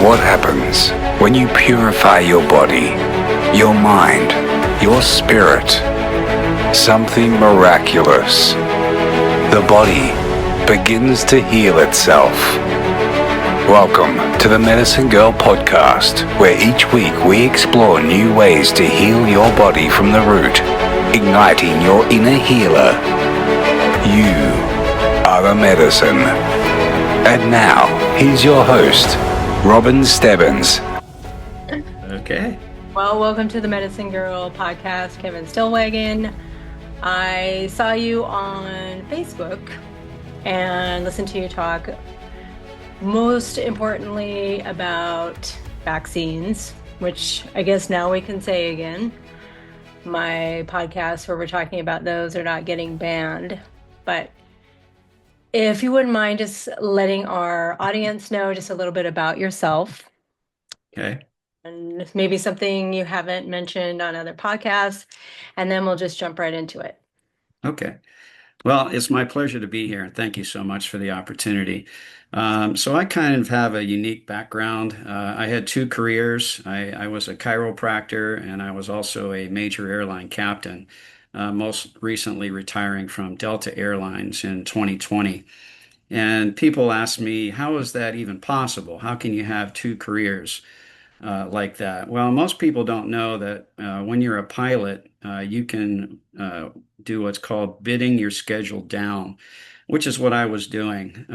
What happens when you purify your body, your mind, your spirit? Something miraculous. The body begins to heal itself. Welcome to the Medicine Girl podcast, where each week we explore new ways to heal your body from the root, igniting your inner healer. You are the medicine. And now, here's your host, Robin Stebbins. Okay. Well, welcome to the Medicine Girl podcast, Kevin Stillwagon. I saw you on Facebook and listened to you talk, most importantly, about vaccines, which I guess now we can say again. My podcasts where we're talking about those are not getting banned, but if you wouldn't mind just letting our audience know just a little bit about yourself. Okay. And maybe something you haven't mentioned on other podcasts, and then we'll just jump right into it. Okay. Well, it's my pleasure to be here, and thank you so much for the opportunity. So I kind of have a unique background. I had two careers. I was a chiropractor, and I was also a major airline captain, most recently retiring from Delta Airlines in 2020. And people ask me, how is that even possible? How can you have two careers like that? Well, most people don't know that when you're a pilot, you can do what's called bidding your schedule down, which is what I was doing.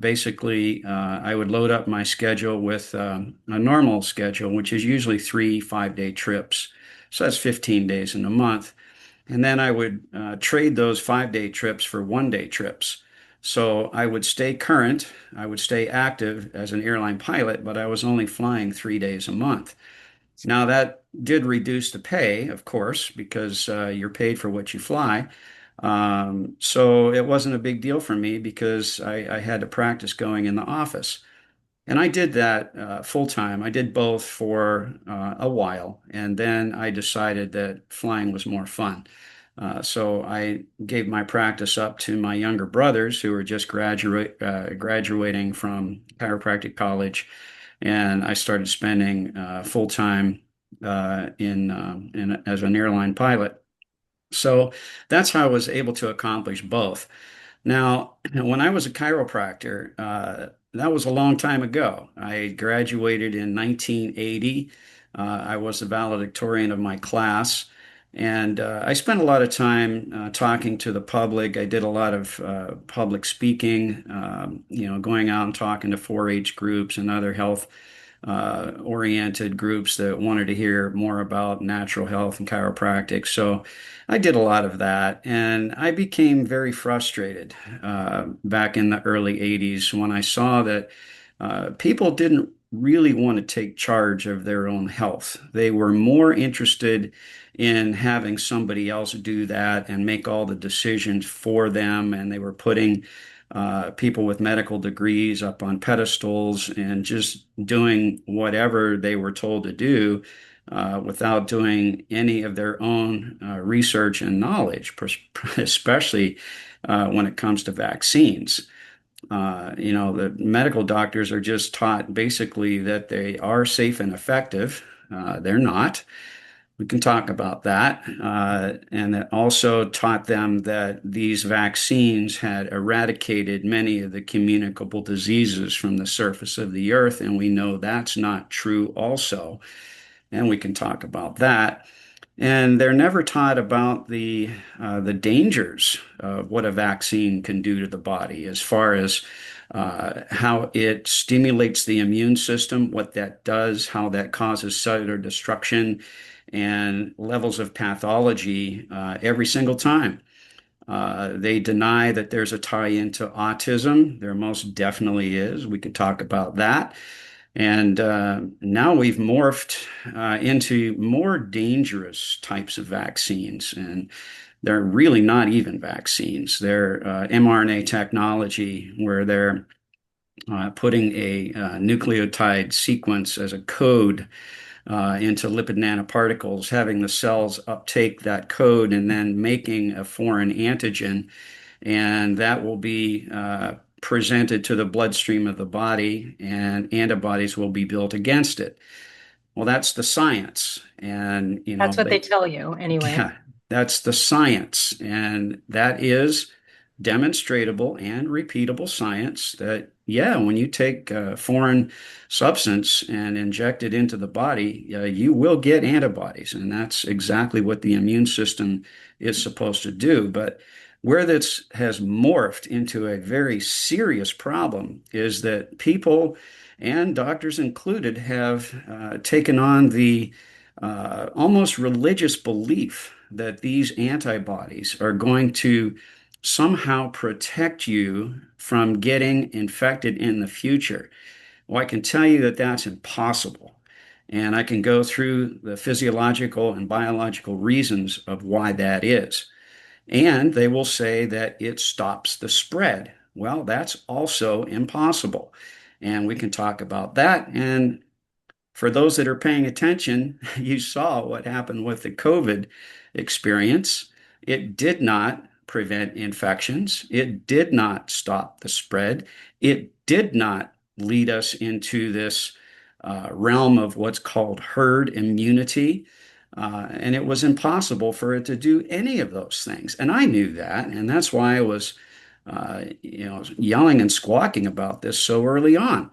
Basically, I would load up my schedule with a normal schedule, which is usually 3 5-day trips. So that's 15 days in a month. And then I would trade those 5-day trips for 1-day trips. So I would stay current, I would stay active as an airline pilot, but I was only flying 3 days a month. Now that did reduce the pay, of course, because you're paid for what you fly. So it wasn't a big deal for me because I had to practice going in the office. And I did that full time. I did both for a while, and then I decided that flying was more fun. So I gave my practice up to my younger brothers who were just graduating from chiropractic college, and I started spending full time in as an airline pilot. So that's how I was able to accomplish both. Now, when I was a chiropractor, that was a long time ago. I graduated in 1980. I was the valedictorian of my class. And I spent a lot of time talking to the public. I did a lot of public speaking, going out and talking to 4-H groups and other health oriented groups that wanted to hear more about natural health and chiropractic. So I did a lot of that, and I became very frustrated back in the early 80s when I saw that people didn't really want to take charge of their own health. They were more interested in having somebody else do that and make all the decisions for them, and they were putting people with medical degrees up on pedestals and just doing whatever they were told to do without doing any of their own research and knowledge, especially when it comes to vaccines. The medical doctors are just taught basically that they are safe and effective. They're not. We can talk about that. And it also taught them that these vaccines had eradicated many of the communicable diseases from the surface of the earth. And we know that's not true also. And we can talk about that. And they're never taught about the dangers of what a vaccine can do to the body, as far as how it stimulates the immune system, what that does, how that causes cellular destruction and levels of pathology every single time. They deny that there's a tie into autism. There most definitely is. We can talk about that. And now we've morphed into more dangerous types of vaccines. And they're really not even vaccines. They're mRNA technology, where they're putting a nucleotide sequence as a code into lipid nanoparticles, having the cells uptake that code and then making a foreign antigen. And that will be presented to the bloodstream of the body, and antibodies will be built against it. Well, that's the science. And, That's what they tell you anyway. yeah, that's the science. And that is demonstratable and repeatable science that, yeah, when you take a foreign substance and inject it into the body, you will get antibodies. And that's exactly what the immune system is supposed to do. But where this has morphed into a very serious problem is that people, and doctors included, have taken on the almost religious belief that these antibodies are going to somehow protect you from getting infected in the future. Well, I can tell you that that's impossible. And I can go through the physiological and biological reasons of why that is. And they will say that it stops the spread. Well, that's also impossible. And we can talk about that. And for those that are paying attention, you saw what happened with the COVID experience. It did not prevent infections. It did not stop the spread. It did not lead us into this realm of what's called herd immunity. And it was impossible for it to do any of those things. And I knew that. And that's why I was, yelling and squawking about this so early on.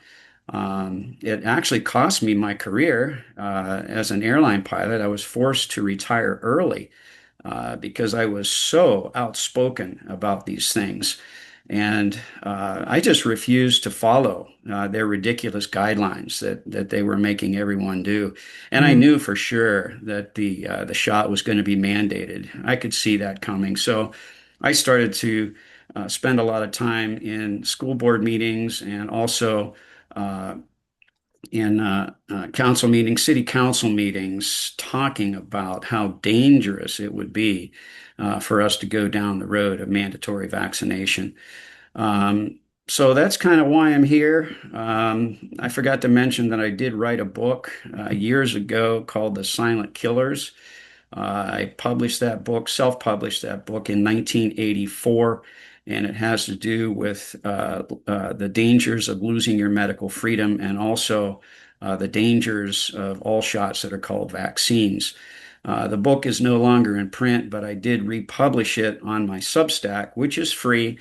It actually cost me my career as an airline pilot. I was forced to retire early because I was so outspoken about these things. And I just refused to follow their ridiculous guidelines that they were making everyone do. And I knew for sure that the shot was going to be mandated. I could see that coming. So I started to spend a lot of time in school board meetings and also uh, in council meetings, city council meetings, talking about how dangerous it would be for us to go down the road of mandatory vaccination. So that's kind of why I'm here. I forgot to mention that I did write a book years ago called The Silent Killers. I published that book, self-published that book in 1984, and it has to do with the dangers of losing your medical freedom and also the dangers of all shots that are called vaccines. The book is no longer in print, but I did republish it on my Substack, which is free.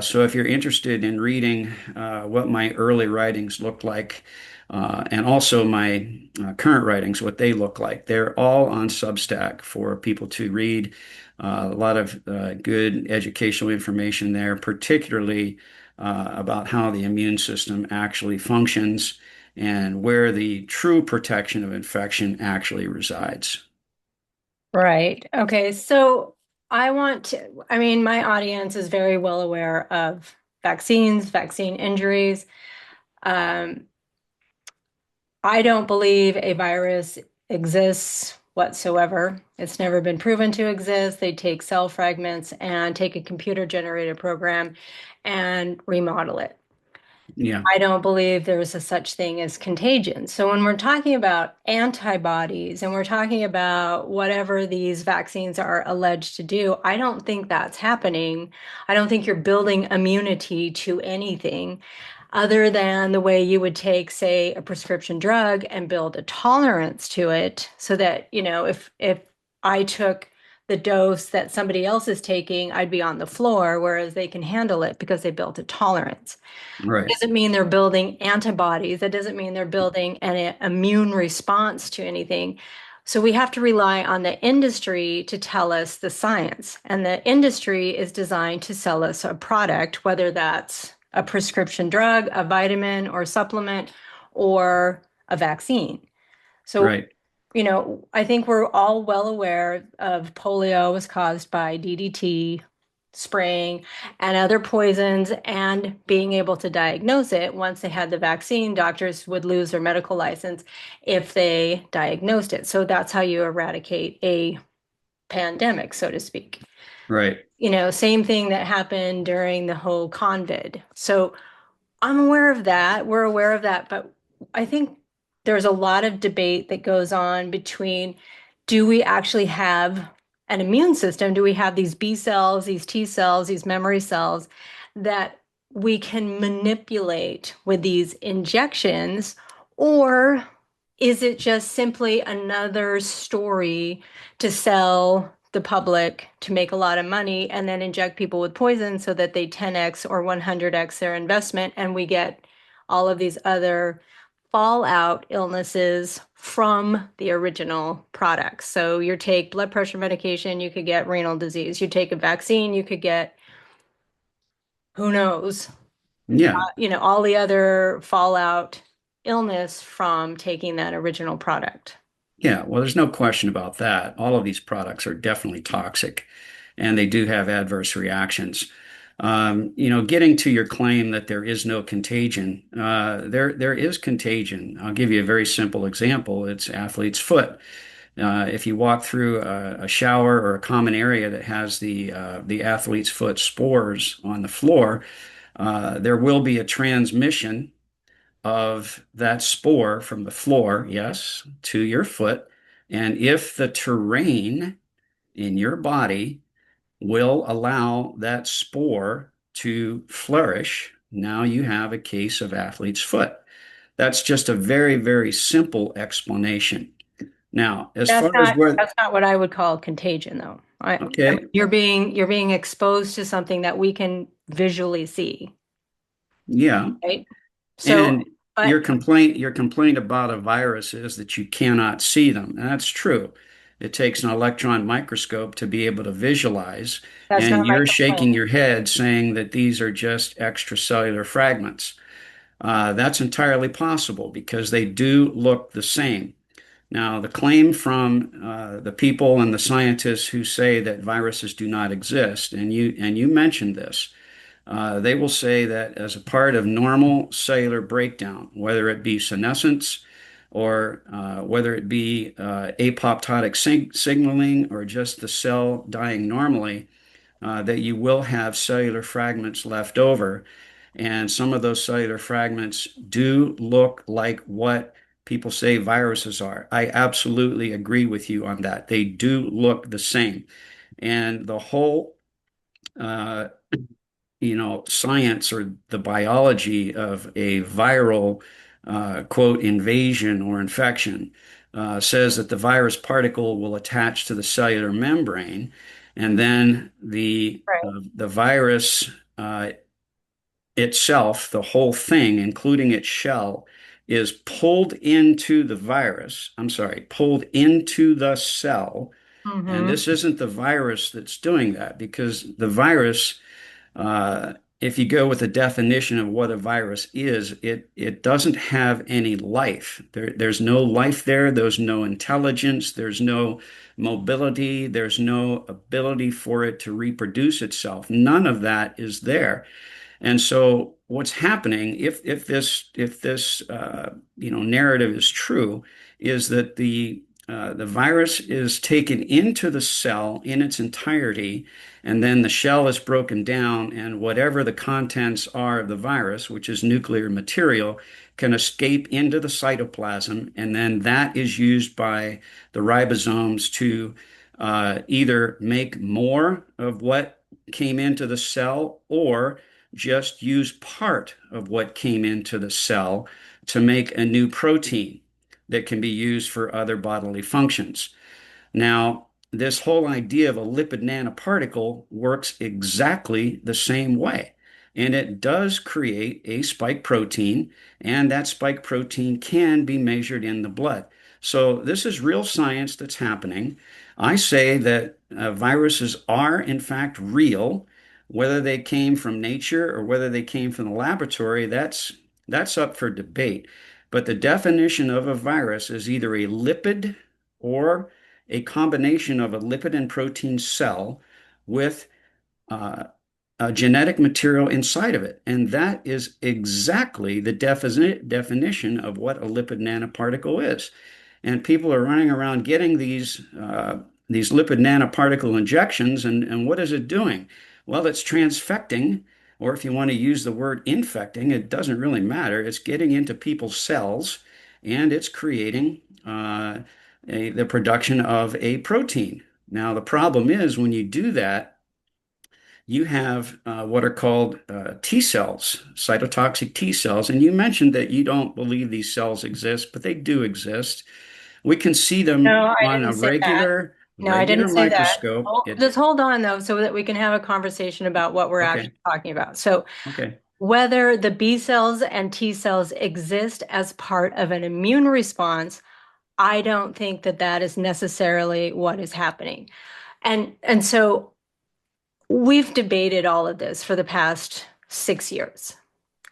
So if you're interested in reading what my early writings looked like, and also my current writings, what they look like, they're all on Substack for people to read. A lot of good educational information there, particularly about how the immune system actually functions and where the true protection of infection actually resides. Right. Okay. So I mean, my audience is very well aware of vaccines, vaccine injuries. Um, I don't believe a virus exists whatsoever. It's never been proven to exist. They take cell fragments and take a computer generated program and remodel it. Yeah, I don't believe there is a such thing as contagion. So when we're talking about antibodies and we're talking about whatever these vaccines are alleged to do, I don't think that's happening. I don't think you're building immunity to anything other than the way you would take, say, a prescription drug and build a tolerance to it so that, if I took the dose that somebody else is taking, I'd be on the floor, whereas they can handle it because they built a tolerance. right, Doesn't mean they're building antibodies. That doesn't mean they're building an immune response to anything. So we have to rely on the industry to tell us the science. And the industry is designed to sell us a product, whether that's a prescription drug, a vitamin or supplement, or a vaccine. So, right, I think we're all well aware of polio was caused by DDT spraying and other poisons, and being able to diagnose it. Once they had the vaccine, doctors would lose their medical license if they diagnosed it. So that's how you eradicate a pandemic, so to speak. right. Same thing that happened during the whole COVID. So I'm aware of that. We're aware of that. But I think there's a lot of debate that goes on between, do we actually have an immune system? Do we have these B cells, these T cells, these memory cells that we can manipulate with these injections, or is it just simply another story to sell the public to make a lot of money and then inject people with poison so that they 10x or 100x their investment and we get all of these other fallout illnesses from the original products? So you take blood pressure medication, you could get renal disease. You take a vaccine, you could get who knows, Yeah. all the other fallout illness from taking that original product. Yeah, well, there's no question about that. All of these products are definitely toxic and they do have adverse reactions. Getting to your claim that there is no contagion, there is contagion. I'll give you a very simple example. It's athlete's foot. If you walk through a shower or a common area that has the athlete's foot spores on the floor, there will be a transmission of that spore from the floor, yes, to your foot. And if the terrain in your body will allow that spore to flourish, now you have a case of athlete's foot. That's just a very, very simple explanation. Now, as That's far as not where, that's not what I would call contagion, though. I mean, okay, you're being exposed to something that we can visually see, yeah. right? So, And but your complaint about a virus is that you cannot see them. And that's true. It takes an electron microscope to be able to visualize, that's and not my you're complaint. shaking your head saying that these are just extracellular fragments. That's entirely possible because they do look the same. Now, the claim from the people and the scientists who say that viruses do not exist, and you mentioned this, they will say that as a part of normal cellular breakdown, whether it be senescence or whether it be apoptotic signaling or just the cell dying normally, that you will have cellular fragments left over. And some of those cellular fragments do look like what people say viruses are. I absolutely agree with you on that. They do look the same. And the whole uh, science or the biology of a viral, quote, invasion or infection says that the virus particle will attach to the cellular membrane, and then Right. the virus itself, the whole thing, including its shell, is pulled into the virus. I'm sorry, pulled into the cell. And Mm-hmm. this isn't the virus that's doing that because the virus if you go with the definition of what a virus is, it doesn't have any life. There's no life there. There's no intelligence. There's no mobility. There's no ability for it to reproduce itself. None of that is there. And so what's happening, if this narrative is true, is that the virus is taken into the cell in its entirety, and then the shell is broken down, and whatever the contents are of the virus, which is nuclear material, can escape into the cytoplasm, and then that is used by the ribosomes to either make more of what came into the cell or just use part of what came into the cell to make a new protein that can be used for other bodily functions. Now, this whole idea of a lipid nanoparticle works exactly the same way. And it does create a spike protein, and that spike protein can be measured in the blood. So, this is real science that's happening. I say that viruses are, in fact, real. Whether they came from nature or whether they came from the laboratory, that's up for debate. But the definition of a virus is either a lipid or a combination of a lipid and protein cell with a genetic material inside of it. And that is exactly the definition of what a lipid nanoparticle is. And people are running around getting these lipid nanoparticle injections, and what is it doing? Well, it's transfecting, or if you want to use the word infecting, it doesn't really matter. It's getting into people's cells, and it's creating the production of a protein. Now, the problem is when you do that, you have what are called T cells, cytotoxic T cells. And you mentioned that you don't believe these cells exist, but they do exist. We can see them No, I on didn't a say that. No, I regular didn't say that. microscope. Oh, just hold on though, so that we can have a conversation about what we're actually Okay, talking about. So, okay. whether the B cells and T cells exist as part of an immune response, I don't think that that is necessarily what is happening. And so we've debated all of this for the past 6 years.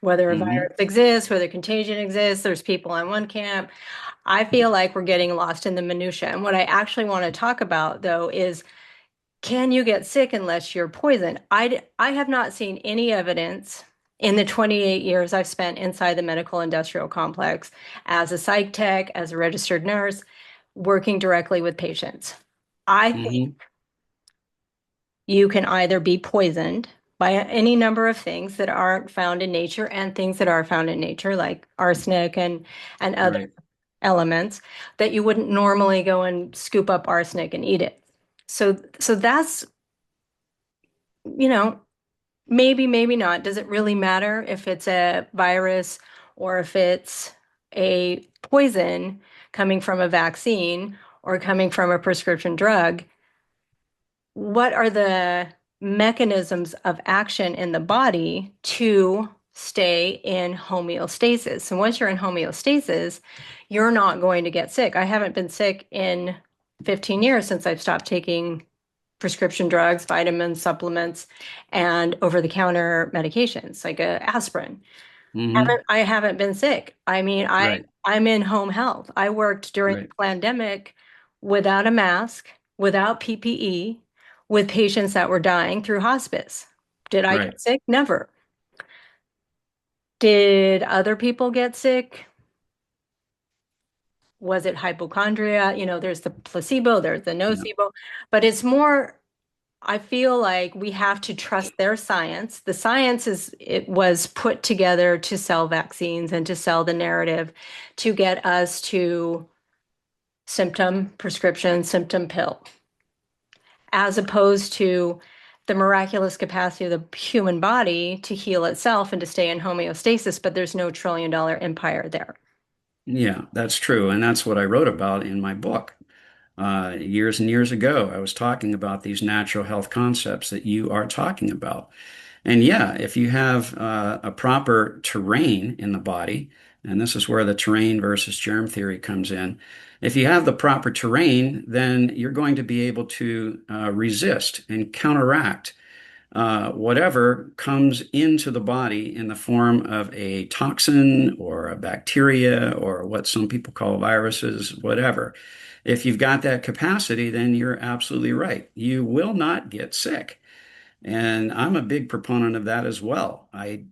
Whether a Hmm. virus exists, whether contagion exists, there's people on one camp. I feel like we're getting lost in the minutia. And what I actually want to talk about, though, is can you get sick unless you're poisoned? I have not seen any evidence in the 28 years I've spent inside the medical industrial complex as a psych tech, as a registered nurse, working directly with patients. I think Hmm. you can either be poisoned by any number of things that aren't found in nature and things that are found in nature, like arsenic and other Right. elements that you wouldn't normally go and scoop up arsenic and eat it. So that's, you know, maybe, maybe not. Does it really matter if it's a virus or if it's a poison coming from a vaccine or coming from a prescription drug? What are the mechanisms of action in the body to stay in homeostasis? And once you're in homeostasis, you're not going to get sick. I haven't been sick in 15 years since I've stopped taking prescription drugs, vitamins, supplements, and over-the-counter medications like aspirin. Hmm. I haven't been sick. I mean, Right. I'm in home health. I worked during the Right. pandemic without a mask, without PPE, with patients that were dying through hospice. Did I Right. get sick? Never. Did other people get sick? Was it hypochondria? There's the placebo, there's the Yeah. nocebo, but it's more, I feel like we have to trust their science. The science it was put together to sell vaccines and to sell the narrative to get us to symptom pill, as opposed to the miraculous capacity of the human body to heal itself and to stay in homeostasis, but there's no trillion-dollar empire there. Yeah, that's true. And that's what I wrote about in my book. Years and years ago, I was talking about these natural health concepts that you are talking about. And yeah, if you have a proper terrain in the body, and this is where the terrain versus germ theory comes in, if you have the proper terrain, then you're going to be able to resist and counteract whatever comes into the body in the form of a toxin or a bacteria or what some people call viruses, whatever. If you've got that capacity, then you're absolutely right. You will not get sick. And I'm a big proponent of that as well. I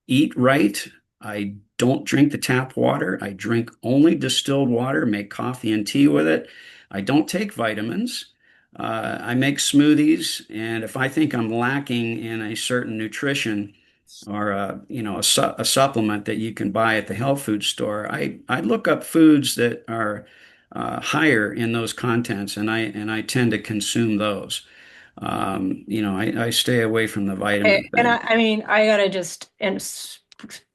eat right. I don't drink the tap water. I drink only distilled water, make coffee and tea with it. I don't take vitamins. I make smoothies, and if I think I'm lacking in a certain nutrition or a supplement that you can buy at the health food store, I look up foods that are higher in those contents, and I tend to consume those. I stay away from the vitamin And thing. I mean, I gotta just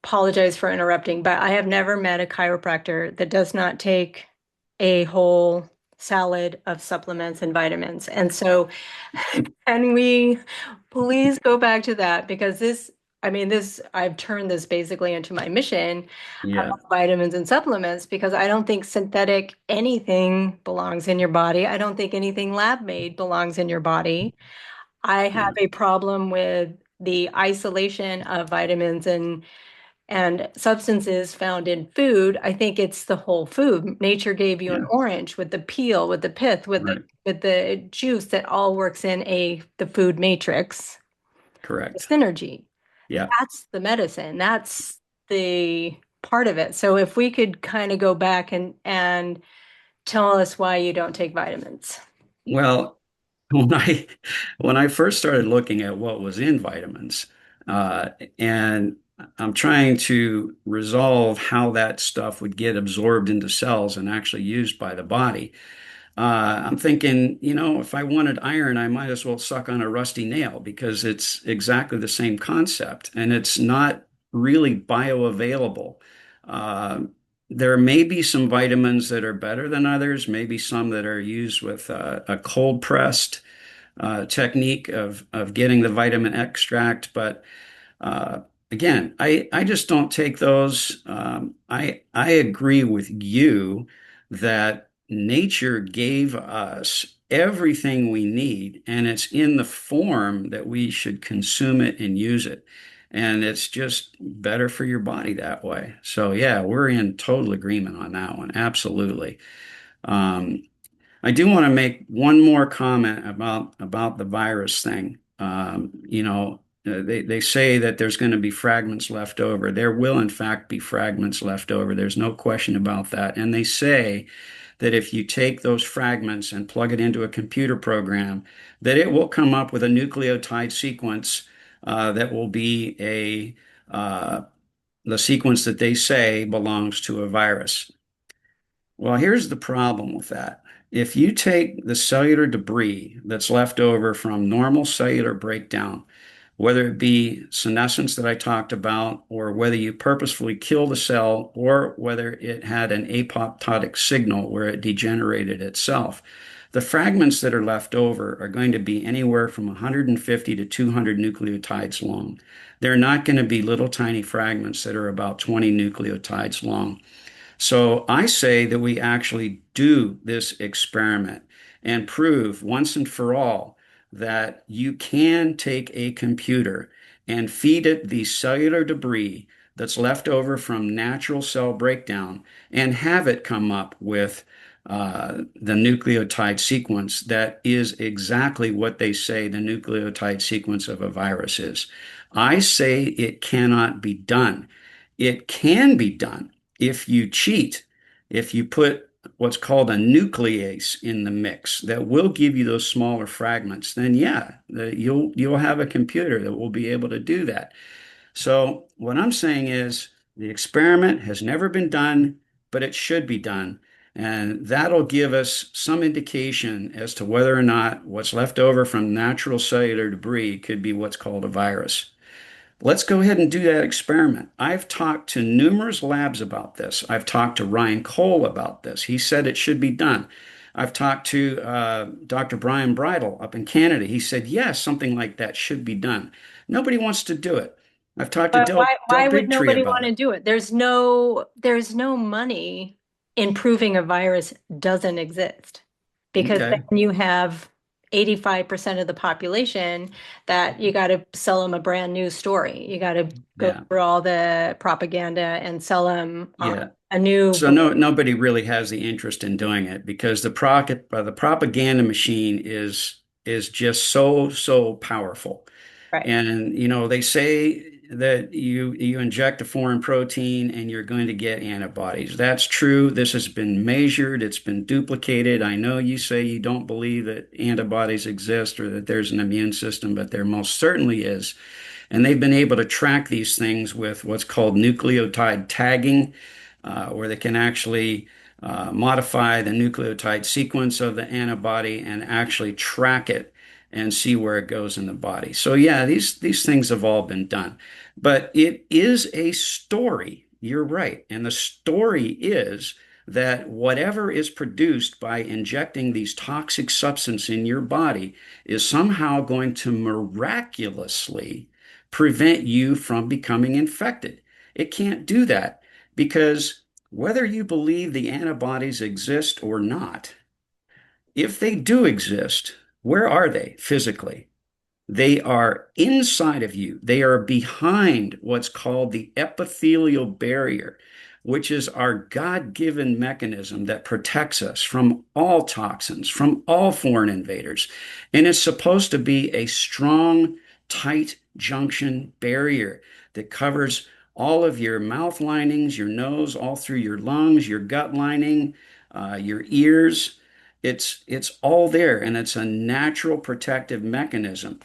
apologize for interrupting, but I have never met a chiropractor that does not take a whole salad of supplements and vitamins. And so, can we please go back to that? Because I mean, I've turned this basically into my mission Yeah, about vitamins and supplements because I don't think synthetic anything belongs in your body. I don't think anything lab made belongs in your body. I have yeah, a problem with the isolation of vitamins and substances found in food. I think it's the whole food. Nature gave you an yeah, orange with the peel, with the pith, right. with the juice that all works in the food matrix, the Correct. synergy. Yeah. That's the medicine. That's the part of it. So if we could kind of go back and tell us why you don't take vitamins. Well, when I when I first started looking at what was in vitamins, uh, and I'm trying to resolve how that stuff would get absorbed into cells and actually used by the body. I'm thinking, if I wanted iron, I might as well suck on a rusty nail because it's exactly the same concept and it's not really bioavailable. Uh, there may be some vitamins that are better than others, maybe some that are used with a cold pressed technique of getting the vitamin extract, but uh, again, I just don't take those. I agree with you that nature gave us everything we need, and it's in the form that we should consume it and use it. And it's just better for your body that way. So yeah, we're in total agreement on that one. Absolutely. Um, I do want to make one more comment about the virus thing. They say that there's going to be fragments left over. There will, in fact, be fragments left over. There's no question about that. And they say that if you take those fragments and plug it into a computer program, that it will come up with a nucleotide sequence that will be the sequence that they say belongs to a virus. Well, here's the problem with that. If you take the cellular debris that's left over from normal cellular breakdown, whether it be senescence that I talked about, or whether you purposefully kill the cell, or whether it had an apoptotic signal where it degenerated itself, the fragments that are left over are going to be anywhere from 150 to 200 nucleotides long. They're not going to be little tiny fragments that are about 20 nucleotides long. So I say that we actually do this experiment and prove once and for all that you can take a computer and feed it the cellular debris that's left over from natural cell breakdown and have it come up with the nucleotide sequence that is exactly what they say the nucleotide sequence of a virus is. I say it cannot be done. It can be done if you cheat, if you put what's called a nuclease in the mix that will give you those smaller fragments, then yeah, you'll have a computer that will be able to do that. So what I'm saying is the experiment has never been done, but it should be done. And that'll give us some indication as to whether or not what's left over from natural cellular debris could be what's called a virus. Let's go ahead and do that experiment. I've talked to numerous labs about this. I've talked to Ryan Cole about this. He said it should be done. I've talked to Dr. Brian Bridle up in Canada. He said, yes, something like that should be done. Nobody wants to do it. I've talked to But Del why would Bigtree nobody about want to it. do it? There's no money in proving a virus doesn't exist because Okay. then you have 85% of the population that you got to sell them a brand new story. You got to go Yeah. through all the propaganda and sell them Yeah. a new So nobody really has the interest in doing it because the propaganda machine is just so powerful. right. And they say that you inject a foreign protein and you're going to get antibodies. That's true. This has been measured. It's been duplicated. I know you say you don't believe that antibodies exist or that there's an immune system, but there most certainly is. And they've been able to track these things with what's called nucleotide tagging, where they can actually modify the nucleotide sequence of the antibody and actually track it and see where it goes in the body. So yeah, these things have all been done. But it is a story. You're right. And the story is that whatever is produced by injecting these toxic substances in your body is somehow going to miraculously prevent you from becoming infected. It can't do that because whether you believe the antibodies exist or not, if they do exist, where are they physically? They are inside of you. They are behind what's called the epithelial barrier, which is our God-given mechanism that protects us from all toxins, from all foreign invaders. And it's supposed to be a strong, tight junction barrier that covers all of your mouth linings, your nose, all through your lungs, your gut lining, your ears. It's all there, and it's a natural protective mechanism.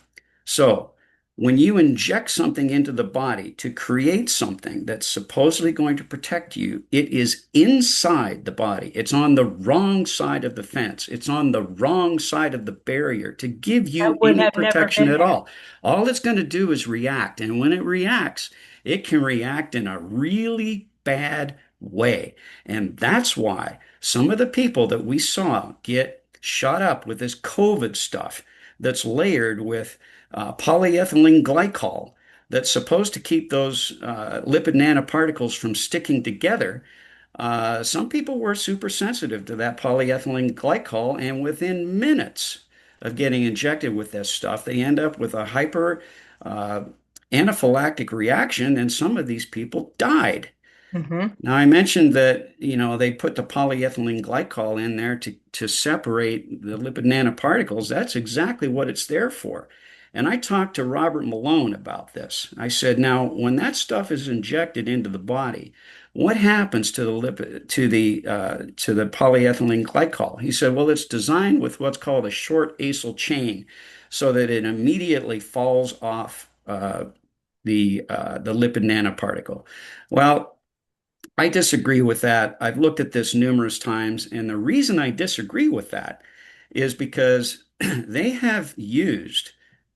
So when you inject something into the body to create something that's supposedly going to protect you, it is inside the body. It's on the wrong side of the fence. It's on the wrong side of the barrier to give That you would any have never protection been at there. all. All it's going to do is react. And when it reacts, it can react in a really bad way. And that's why some of the people that we saw get shot up with this COVID stuff that's layered with polyethylene glycol that's supposed to keep those lipid nanoparticles from sticking together. Some people were super sensitive to that polyethylene glycol, and within minutes of getting injected with this stuff, they end up with a hyper uh, anaphylactic reaction, and some of these people died. Hmm. Now, I mentioned that, they put the polyethylene glycol in there to separate the lipid nanoparticles. That's exactly what it's there for. And I talked to Robert Malone about this. I said, now, when that stuff is injected into the body, what happens to the lipid to the polyethylene glycol? He said, well, it's designed with what's called a short acyl chain, so that it immediately falls off the lipid nanoparticle. Well, I disagree with that. I've looked at this numerous times, and the reason I disagree with that is because they have used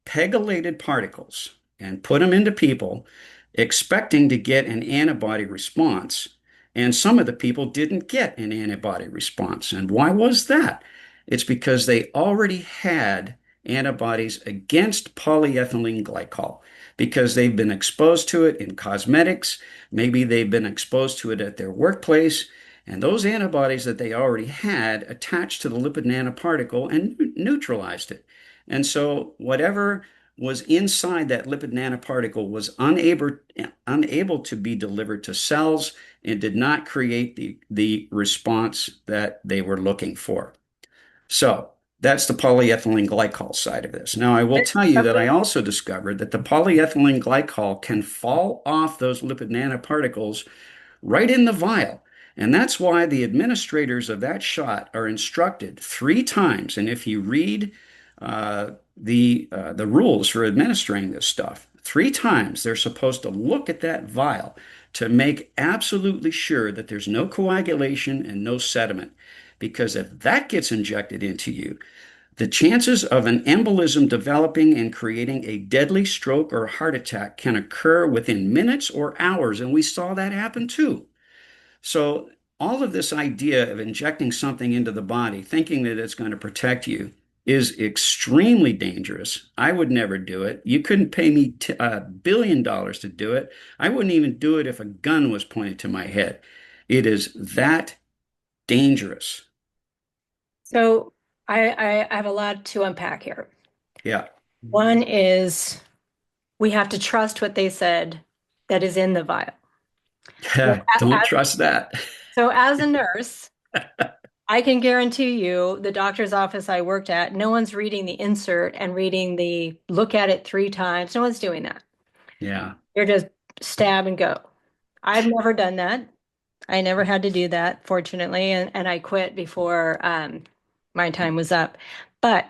pegylated particles and put them into people expecting to get an antibody response. And some of the people didn't get an antibody response. And why was that? It's because they already had antibodies against polyethylene glycol because they've been exposed to it in cosmetics. Maybe they've been exposed to it at their workplace, and those antibodies that they already had attached to the lipid nanoparticle and neutralized it. And so whatever was inside that lipid nanoparticle was unable to be delivered to cells and did not create the response that they were looking for. So that's the polyethylene glycol side of this. Now, I will tell you that I also discovered that the polyethylene glycol can fall off those lipid nanoparticles right in the vial. And that's why the administrators of that shot are instructed 3 times. And if you read the rules for administering this stuff, 3 times they're supposed to look at that vial to make absolutely sure that there's no coagulation and no sediment. Because if that gets injected into you, the chances of an embolism developing and creating a deadly stroke or heart attack can occur within minutes or hours. And we saw that happen too. So, all of this idea of injecting something into the body, thinking that it's going to protect you, is extremely dangerous. I would never do it. You couldn't pay me $1 billion to do it. I wouldn't even do it if a gun was pointed to my head. It is that dangerous. So I have a lot to unpack here. Yeah. One is we have to trust what they said that is in the vial. So, Don't trust that. so as a nurse, I can guarantee you the doctor's office I worked at, no one's reading the insert and reading the look at it 3 times. No one's doing that. Yeah. You're just stab and go. I've never done that. I never had to do that, fortunately, and I quit before my time was up. But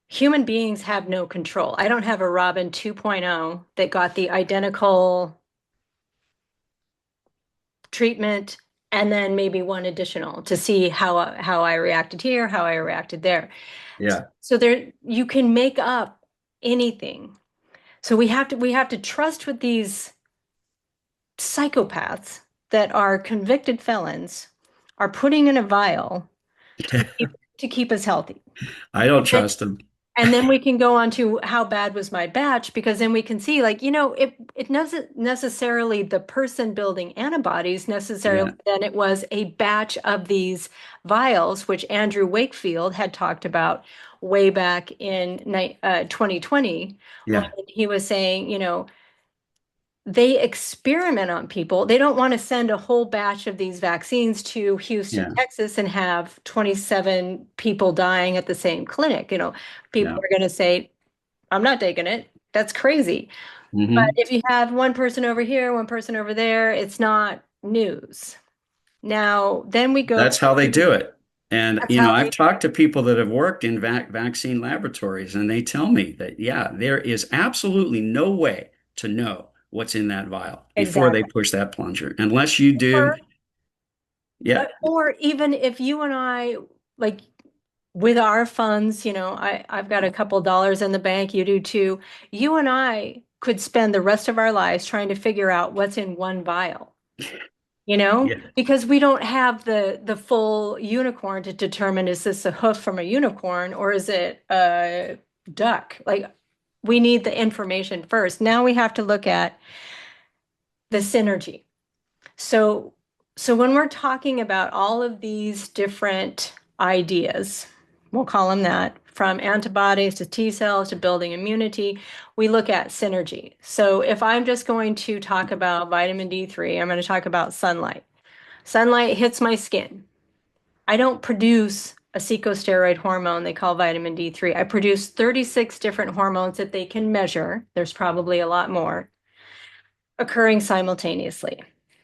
human beings have no control. I don't have a Robin 2.0 that got the identical treatment and then maybe one additional to see how I reacted here, how I reacted there. Yeah. So there you can make up anything. So we have to trust with these psychopaths that are convicted felons are putting in a vial to keep us healthy. I don't trust them. And then we can go on to how bad was my batch, because then we can see, like, it doesn't necessarily the person building antibodies necessarily, Yeah. then it was a batch of these vials, which Andrew Wakefield had talked about way back in 2020, when Yeah. he was saying, they experiment on people. They don't want to send a whole batch of these vaccines to Houston, Yeah. Texas, and have 27 people dying at the same clinic. People Yeah. are going to say, I'm not taking it. That's crazy. But Hmm. if you have one person over here, one person over there, it's not news. Now, then we go That's how they do it. And, That's how I've they talked to people that have worked in vaccine laboratories, and they tell me that, yeah, there is absolutely no way to know what's in that vial before they exactly. push that plunger, unless you do. Or, Yeah. or even if you and I, like with our funds, I've got a couple dollars in the bank, you do too. You and I could spend the rest of our lives trying to figure out what's in one vial, Yeah. because we don't have the full unicorn to determine, is this a hoof from a unicorn or is it a duck? Like, we need the information first. Now we have to look at the synergy. So, so when we're talking about all of these different ideas, we'll call them that, from antibodies to T cells to building immunity, we look at synergy. So if I'm just going to talk about vitamin D3, I'm going to talk about sunlight. Sunlight hits my skin. I don't produce a corticosteroid hormone they call vitamin D3. I produce 36 different hormones that they can measure. There's probably a lot more occurring simultaneously.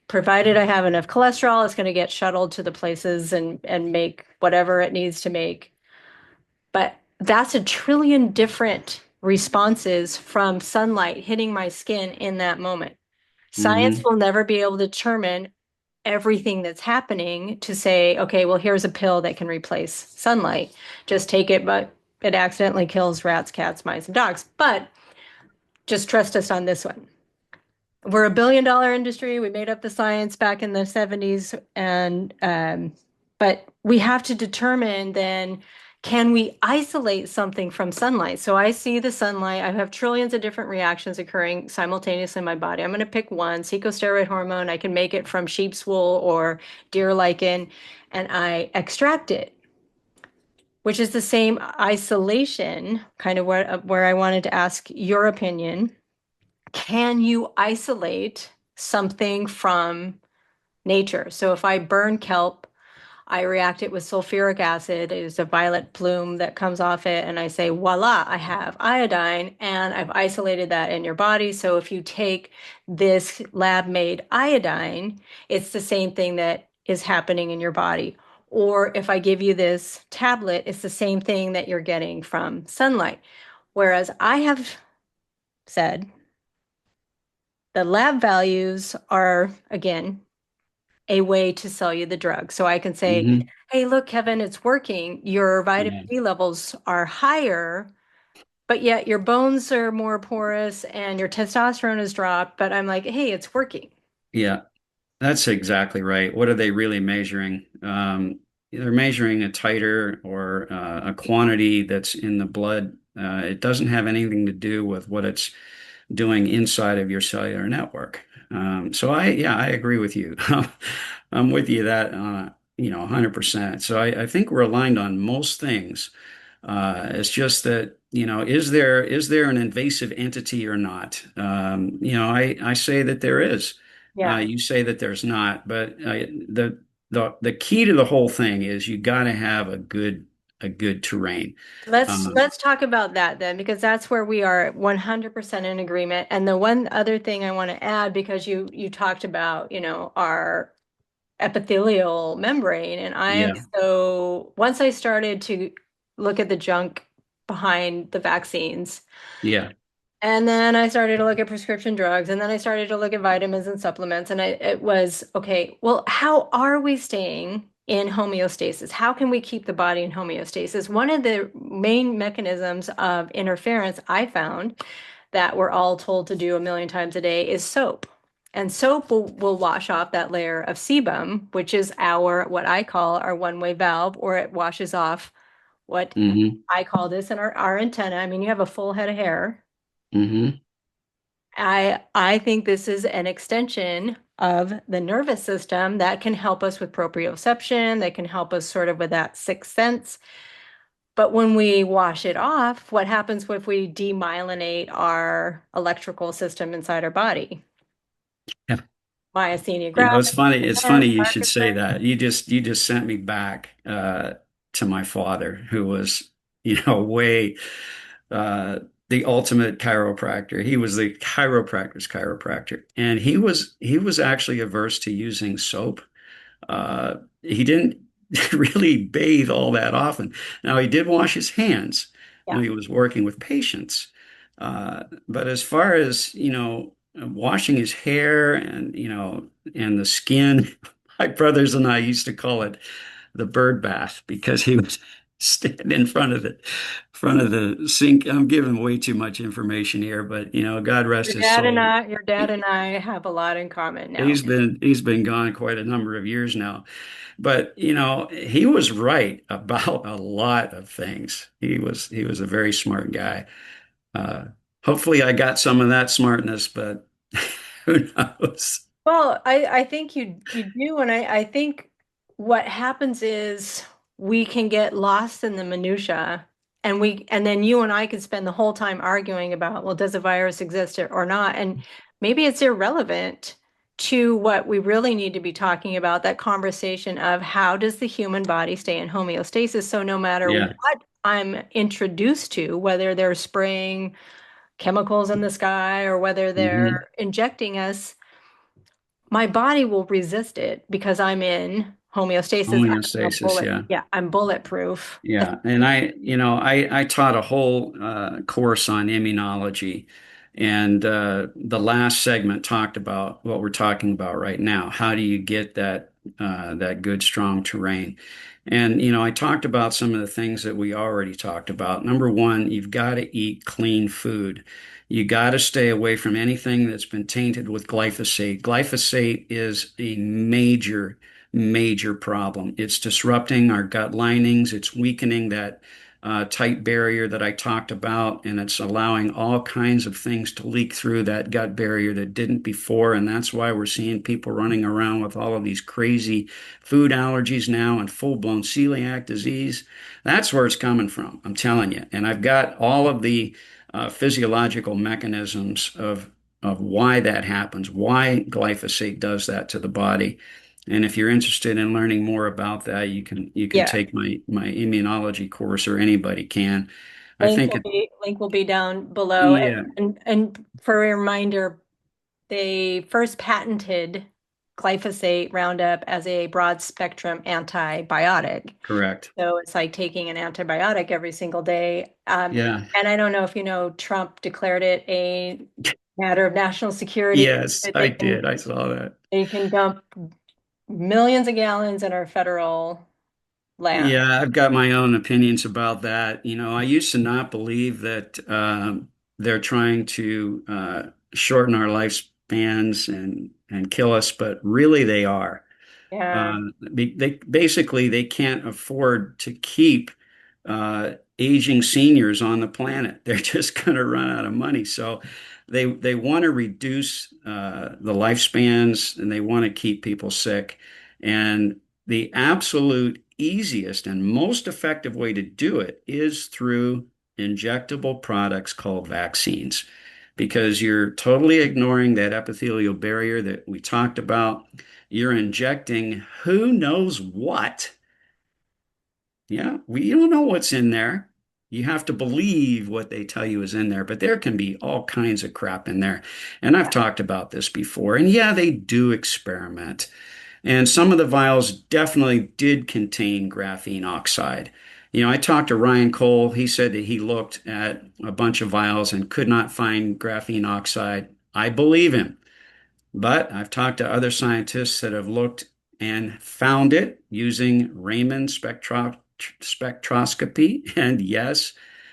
Provided I have enough cholesterol, it's going to get shuttled to the places and make whatever it needs to make. But that's a trillion different responses from sunlight hitting my skin in that moment. Science Hmm. will never be able to determine everything that's happening to say, okay, well, here's a pill that can replace sunlight. Just take it, but it accidentally kills rats, cats, mice, and dogs. But just trust us on this one. We're a $1 billion industry. We made up the science back in the 70s. But we have to determine then, can we isolate something from sunlight? So I see the sunlight. I have trillions of different reactions occurring simultaneously in my body. I'm going to pick one, corticosteroid hormone. I can make it from sheep's wool or deer lichen, and I extract it, which is the same isolation, kind of where I wanted to ask your opinion. Can you isolate something from nature? So if I burn kelp, I react it with sulfuric acid. There's a violet plume that comes off it, and I say, voila, I have iodine, and I've isolated that in your body. So if you take this lab-made iodine, it's the same thing that is happening in your body. Or if I give you this tablet, it's the same thing that you're getting from sunlight. Whereas I have said the lab values are, again, a way to sell you the drug. So I can say, Hmm. hey, look, Kevin, it's working. Your vitamin Yeah. D levels are higher, but yet your bones are more porous and your testosterone has dropped. But I'm like, hey, it's working. Yeah. That's exactly right. What are they really measuring? They're measuring a titer or a quantity that's in the blood. It doesn't have anything to do with what it's doing inside of your cellular network. So yeah, I agree with you. I'm with you that, 100%. So I think we're aligned on most things. It's just that, is there an invasive entity or not? I say that there is. Yeah. You say that there's not, but the key to the whole thing is you got to have a good terrain. Let's talk about that then, because that's where we are 100% in agreement. And the one other thing I want to add, because you talked about, our epithelial membrane. And I am Yeah, so, once I started to look at the junk behind the vaccines, yeah. and then I started to look at prescription drugs, and then I started to look at vitamins and supplements, and it was, okay, well, how are we staying in homeostasis? How can we keep the body in homeostasis? One of the main mechanisms of interference I found that we're all told to do a million times a day is soap. And soap will wash off that layer of sebum, which is what I call our one-way valve, or it washes off what Hmm. I call this and our antenna. I mean, you have a full head of hair. Hmm. I think this is an extension of the nervous system that can help us with proprioception, that can help us sort of with that sixth sense. But when we wash it off, what happens if we demyelinate our electrical system inside our body? Myasthenia It's gravis, funny. It's funny you should say Parkinson's. that. You just sent me back to my father, who was, way uh, the ultimate chiropractor. He was the chiropractor's chiropractor, and he was actually averse to using soap. He didn't. really bathe all that often. Now, he did wash his hands Yeah. when he was working with patients. But as far as, washing his hair and, and the skin, my brothers and I used to call it the bird bath because he was standing in front of the sink. I'm giving way too much information here, but God rest his soul. Your dad and I have a lot in common now. He's been gone quite a number of years now. But he was right about a lot of things. He was a very smart guy. Uh, Hopefully I got some of that smartness, but who knows? Well, I think you do, and I think what happens is we can get lost in the minutia, and then you and I can spend the whole time arguing about, well, does a virus exist or not? And maybe it's irrelevant to what we really need to be talking about, that conversation of how does the human body stay in homeostasis? So no matter Yeah. what I'm introduced to, whether they're spraying chemicals in the sky or whether Hmm. they're injecting us, my body will resist it because I'm in homeostasis. Homeostasis, yeah. I'm bulletproof. Yeah, and I taught a whole course on immunology, and the last segment talked about what we're talking about right now. How do you get that good, strong terrain? And I talked about some of the things that we already talked about. Number one, you've got to eat clean food. You got to stay away from anything that's been tainted with glyphosate. Glyphosate is a major problem. It's disrupting our gut linings. It's weakening that tight barrier that I talked about, and it's allowing all kinds of things to leak through that gut barrier that didn't before. And that's why we're seeing people running around with all of these crazy food allergies now and full-blown celiac disease. That's where it's coming from, I'm telling you. And I've got all of the physiological mechanisms of why that happens, why glyphosate does that to the body. And if you're interested in learning more about that, you can Yeah. take my immunology course, or anybody can. I Link think will it, be down below. yeah, And for a reminder, they first patented glyphosate Roundup as a broad spectrum antibiotic. correct. So it's like taking an antibiotic every single day. Yeah. And I don't know if you know, Trump declared it a matter of national security Yes, that I did. I saw that. they can dump millions of gallons in our federal land. Yeah, I've got my own opinions about that. I used to not believe that they're trying to shorten our lifespans and kill us, but really they are. Yeah. They can't afford to keep aging seniors on the planet. They're just going to run out of money. So they want to reduce the lifespans, and they want to keep people sick. And the absolute easiest and most effective way to do it is through injectable products called vaccines, because you're totally ignoring that epithelial barrier that we talked about. You're injecting who knows what. Yeah, we don't know what's in there. You have to believe what they tell you is in there, but there can be all kinds of crap in there. And I've talked about this before. And yeah, they do experiment. And some of the vials definitely did contain graphene oxide. I talked to Ryan Cole. He said that he looked at a bunch of vials and could not find graphene oxide. I believe him. But I've talked to other scientists that have looked and found it using Raman spectroscopy. And yes,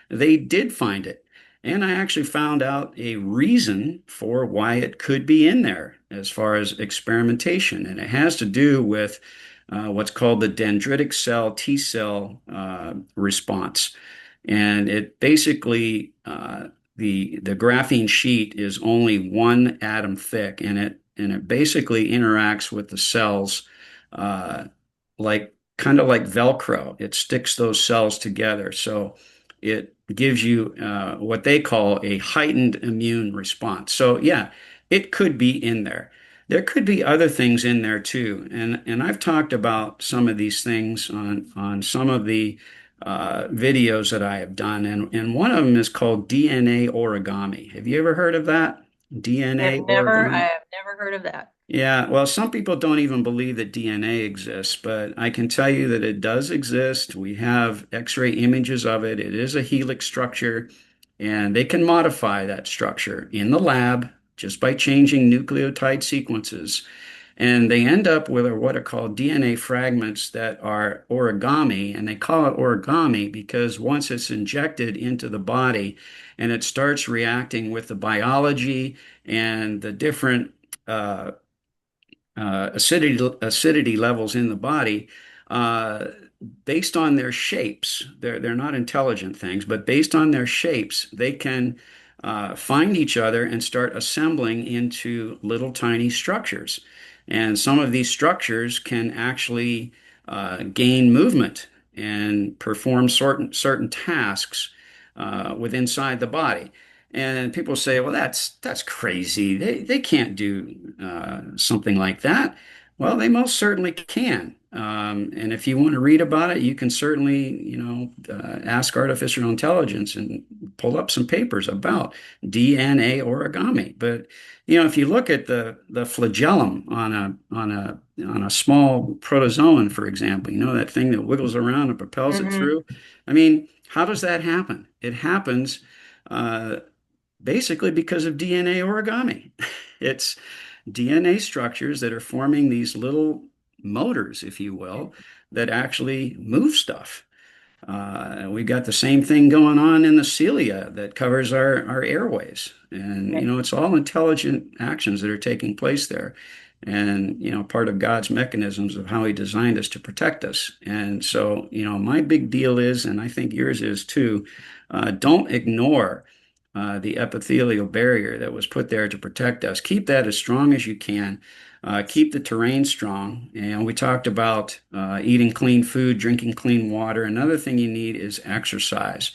they did find it. And I actually found out a reason for why it could be in there as far as experimentation. And it has to do with what's called the dendritic cell T cell response. And it basically, the graphene sheet is only one atom thick, and it basically interacts with the cells uh, like kind of like Velcro. It sticks those cells together, so it gives you what they call a heightened immune response. So yeah, it could be in there. There could be other things in there too, and I've talked about some of these things on some of the videos that I have done, and one of them is called DNA origami. Have you ever heard of that? DNA I origami? have never heard of that. Yeah, well, some people don't even believe that DNA exists, but I can tell you that it does exist. We have X-ray images of it. It is a helix structure, and they can modify that structure in the lab just by changing nucleotide sequences. And they end up with what are called DNA fragments that are origami, and they call it origami because once it's injected into the body and it starts reacting with the biology and the different uh, acidity levels in the body, uh, based on their shapes. They're not intelligent things, but based on their shapes, they can find each other and start assembling into little tiny structures. And some of these structures can actually gain movement and perform certain tasks with inside the body. And people say, well, that's crazy. They can't do something like that. Well, they most certainly can. And if you want to read about it, you can certainly, ask artificial intelligence and pull up some papers about DNA origami. But if you look at the flagellum on a small protozoan, for example, that thing that wiggles around and propels it Hmm. through. I mean, how does that happen? It happens. Uh, Basically because of DNA origami. It's DNA structures that are forming these little motors, if you will, that actually move stuff. We've got the same thing going on in the cilia that covers our airways. And, Right. it's all intelligent actions that are taking place there. And, part of God's mechanisms of how he designed us to protect us. And so, my big deal is, and I think yours is too, don't ignore the epithelial barrier that was put there to protect us. Keep that as strong as you can. Keep the terrain strong. And we talked about eating clean food, drinking clean water. Another thing you need is exercise.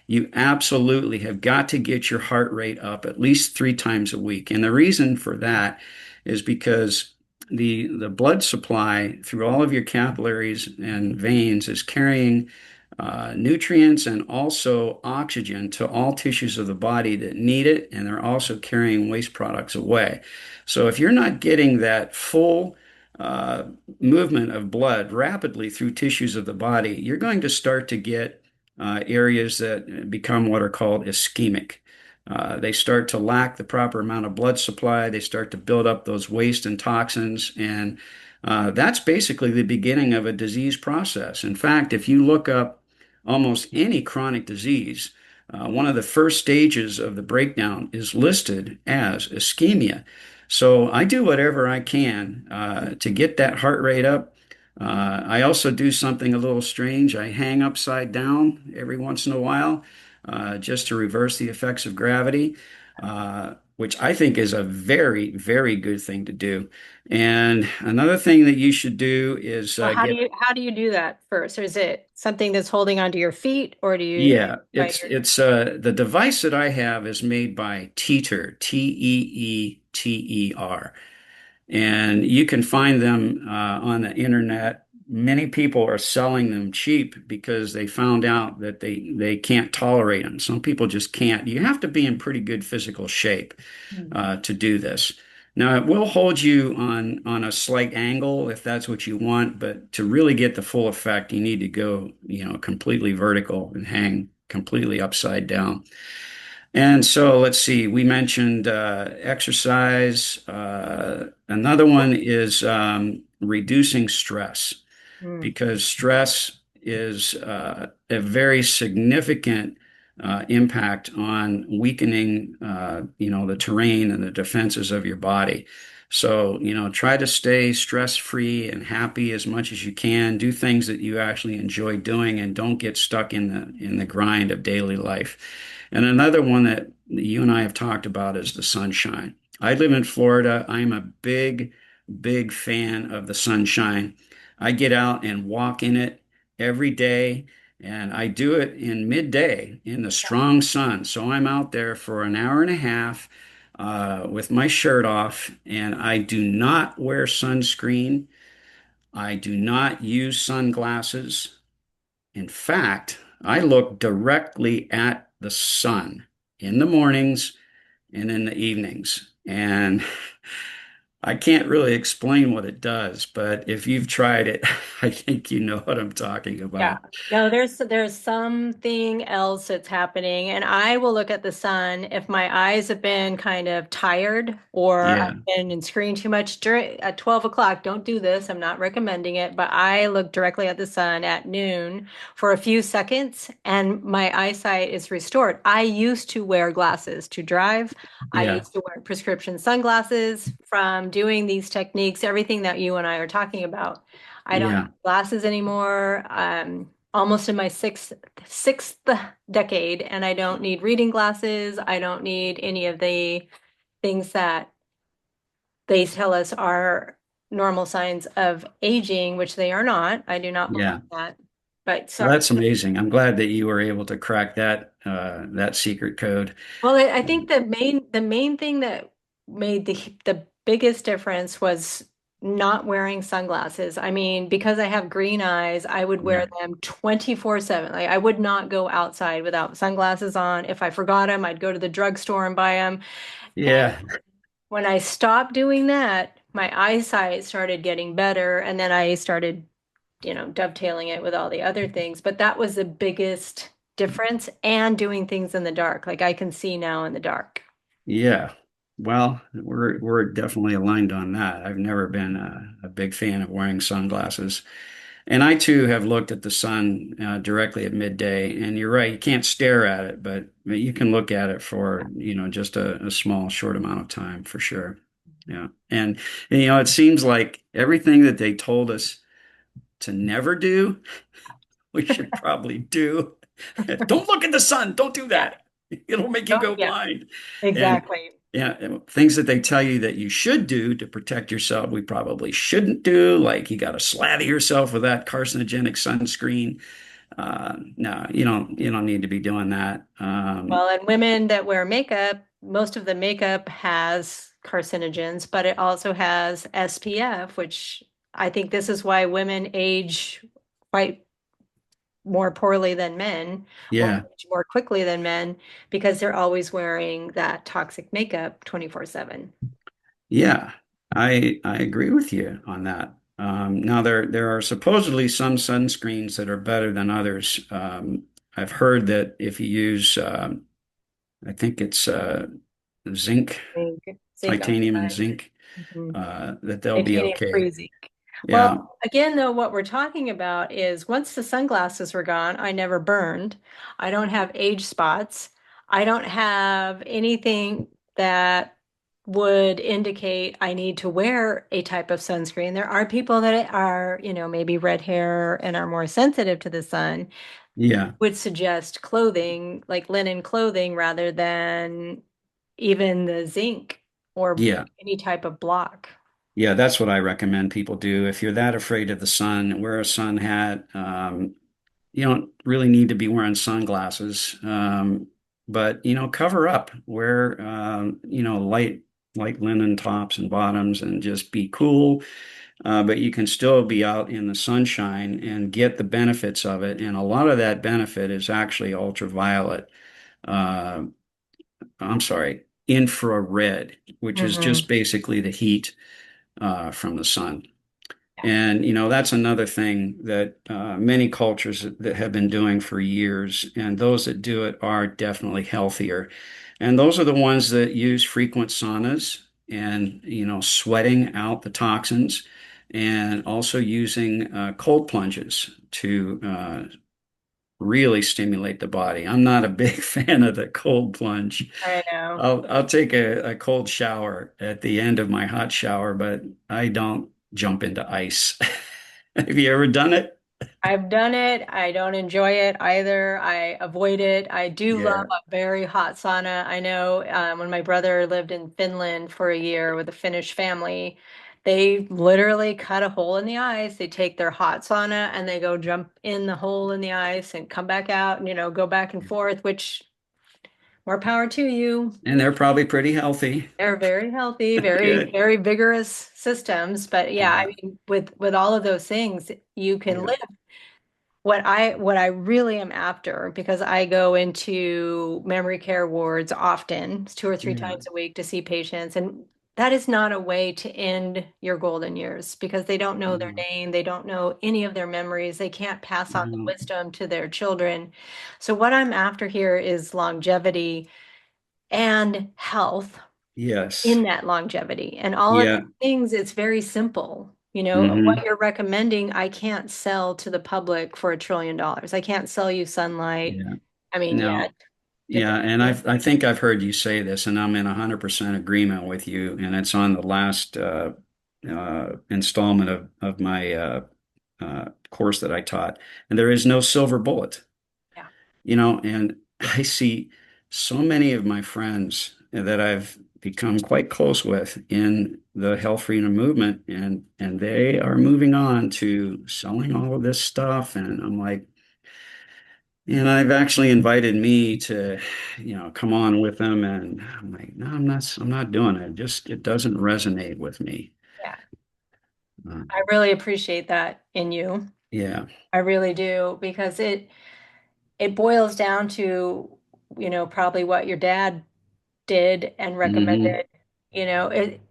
You absolutely have got to get your heart rate up at least 3 times a week. And the reason for that is because the blood supply through all of your capillaries and veins is carrying nutrients and also oxygen to all tissues of the body that need it, and they're also carrying waste products away. So if you're not getting that full uh, movement of blood rapidly through tissues of the body, you're going to start to get areas that become what are called ischemic. They start to lack the proper amount of blood supply. They start to build up those waste and toxins, and that's basically the beginning of a disease process. In fact, if you look up almost any chronic disease, one of the first stages of the breakdown is listed as ischemia. So I do whatever I can to get that heart rate up. I also do something a little strange. I hang upside down every once in a while just to reverse the effects of gravity, which I think is a very, very good thing to do. And another thing that you should do is Well, get. how do you do that first? Or is it something that's holding onto your feet, or do you Yeah, by it's your? it's the device that I have is made by Teeter, Teeter, and you can find them on the internet. Many people are selling them cheap because they found out that they can't tolerate them. Some people just can't. You have to be in pretty good physical shape to do this. Now, it will hold you on a slight angle if that's what you want, but to really get the full effect, you need to go, completely vertical and hang completely upside down. And so let's see, we mentioned exercise. Another one is reducing stress Mm. because stress is a very significant impact on weakening, the terrain and the defenses of your body. So, try to stay stress-free and happy as much as you can. Do things that you actually enjoy doing, and don't get stuck in the grind of daily life. And another one that you and I have talked about is the sunshine. I live in Florida. I'm a big, big fan of the sunshine. I get out and walk in it every day, and I do it in midday in the strong sun. So I'm out there for an hour and a half with my shirt off, and I do not wear sunscreen. I do not use sunglasses. In fact, I look directly at the sun in the mornings and in the evenings. And I can't really explain what it does, but if you've tried it, I think you know what I'm talking Yeah. about. No, there's something else that's happening, and I will look at the sun if my eyes have been kind of tired or I've Yeah, been in screen too much during at 12 o'clock. Don't do this. I'm not recommending it, but I look directly at the sun at noon for a few seconds and my eyesight is restored. I used to wear glasses to drive. I yeah, used to wear prescription sunglasses from doing these techniques, everything that you and I are talking about. I don't yeah, have glasses anymore. Almost in my sixth decade, and I don't need reading glasses. I don't need any of the things that they tell us are normal signs of aging, which they are not. I do not believe yeah. that. But Well, sorry. that's amazing. I'm glad that you were able to crack that secret code. Well, I think the main thing that made the biggest difference was not wearing sunglasses. I mean, because I have green eyes, I would wear Yeah, them 24/7. Like I would not go outside without sunglasses on. If I forgot them, I'd go to the drugstore and buy them. And yeah, when I stopped doing that, my eyesight started getting better, and then I started dovetailing it with all the other things. But that was the biggest difference, and doing things in the dark. Like I can see now in the dark. yeah. Well, we're definitely aligned on that. I've never been a big fan of wearing sunglasses. And I too have looked at the sun directly at midday, and you're right, you can't stare at it, but you can look at it for, just a small, short amount of time for sure. Yeah. And it seems like everything that they told us to never do, we should probably do. Don't look at the sun. Don't do Yeah. that. It'll make you Oh, go yeah, blind. And exactly. yeah, and things that they tell you that you should do to protect yourself, we probably shouldn't do. Like you got to slather yourself with that carcinogenic sunscreen. No, you don't need to be doing that. Well, and women that wear makeup, most of the makeup has carcinogens, but it also has SPF, which I think this is why women age quite more poorly than men, or Yeah, age more quickly than men, because they're always wearing that toxic makeup 24/7. yeah, I agree with you on that. Now there are supposedly some sunscreens that are better than others. I've heard that if you use, I think it's zinc, Zinc titanium and oxide. zinc, Mhm. that they'll be Titanium okay. freezing. Well, Yeah, again, though, what we're talking about is once the sunglasses were gone, I never burned. I don't have age spots. I don't have anything that would indicate I need to wear a type of sunscreen. There are people that are, maybe red hair and are more sensitive to the sun, yeah, would suggest clothing, like linen clothing, rather than even the zinc or yeah. any type of block. Yeah, that's what I recommend people do. If you're that afraid of the sun, wear a sun hat. You don't really need to be wearing sunglasses, but cover up. Wear light linen tops and bottoms, and just be cool. But you can still be out in the sunshine and get the benefits of it. And a lot of that benefit is actually ultraviolet. Uh, I'm sorry, infrared, which is Hmm. just basically the heat from the sun. And that's another thing that many cultures that have been doing for years, and those that do it are definitely healthier. And those are the ones that use frequent saunas and sweating out the toxins, and also using cold plunges to really stimulate the body. I'm not a big fan of the cold plunge. I know. I'll take a cold shower at the end of my hot shower, but I don't jump into ice. Have you ever done it? I've done it. I don't enjoy it either. I avoid it. I do love Yeah. a very hot sauna. I know when my brother lived in Finland for a year with a Finnish family, they literally cut a hole in the ice. They take their hot sauna and they go jump in the hole in the ice and come back out and, go back and forth, which more power to you. And they're probably pretty healthy. They're very healthy, very, Good. very vigorous systems. But yeah, I Yeah. mean, with all of those things, you can Yeah. live. What I really am after, because I go into memory care wards often, it's 2 or 3 Yeah. times a week to see patients. And that is not a way to end your golden years because they don't know their No, name, they don't know any of their memories, they can't pass on the no. wisdom to their children. So what I'm after here is longevity and health Yes. in that longevity. And all of Yeah. the things, it's very simple. You know, what Hmm. you're recommending, I can't sell to the public for $1 trillion. I can't sell you sunlight. Yeah. I mean, yeah, Now, get yeah, and I think I've heard you say this, and I'm in 100% agreement with you. And it's on the last installment of my course that I taught. And there is no silver bullet, yeah. and I see so many of my friends that I've become quite close with in the health freedom movement, and they are moving on to selling all of this stuff, and I'm like, and I've actually invited me to, come on with them, and I'm like, no, I'm not doing it. It doesn't resonate with me. Yeah. Uh, I really appreciate that in you. yeah. I really do because it boils down to, probably what your dad did and Hmm. recommended.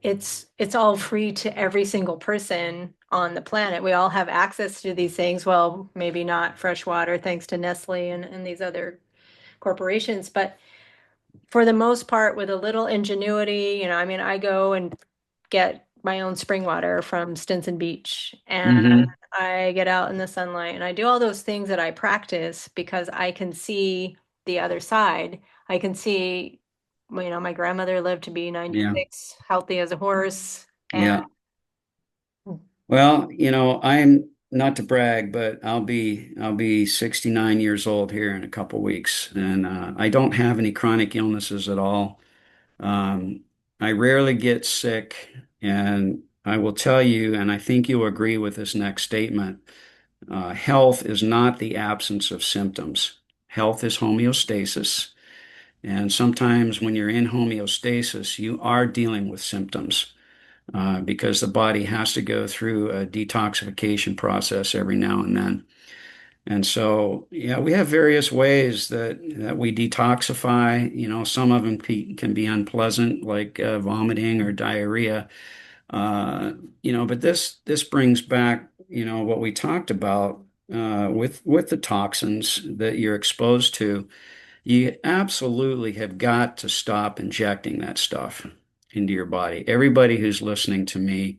It's all free to every single person on the planet. We all have access to these things. Well, maybe not fresh water thanks to Nestle and these other corporations, but for the most part, with a little ingenuity, I mean, I go and get my own spring water from Stinson Beach and Hmm. I get out in the sunlight and I do all those things that I practice because I can see the other side. I can see, my grandmother lived to be Yeah. 96, healthy as a horse. And Yeah. Well, I'm not to brag, but I'll be 69 years old here in a couple weeks, and I don't have any chronic illnesses at all. Um, I rarely get sick, and I will tell you, and I think you'll agree with this next statement. Health is not the absence of symptoms. Health is homeostasis. And sometimes when you're in homeostasis, you are dealing with symptoms because the body has to go through a detoxification process every now and then. And so, yeah, we have various ways that we detoxify. Some of them can be unpleasant, like vomiting or diarrhea. Uh, but this brings back, what we talked about with the toxins that you're exposed to. You absolutely have got to stop injecting that stuff into your body. Everybody who's listening to me,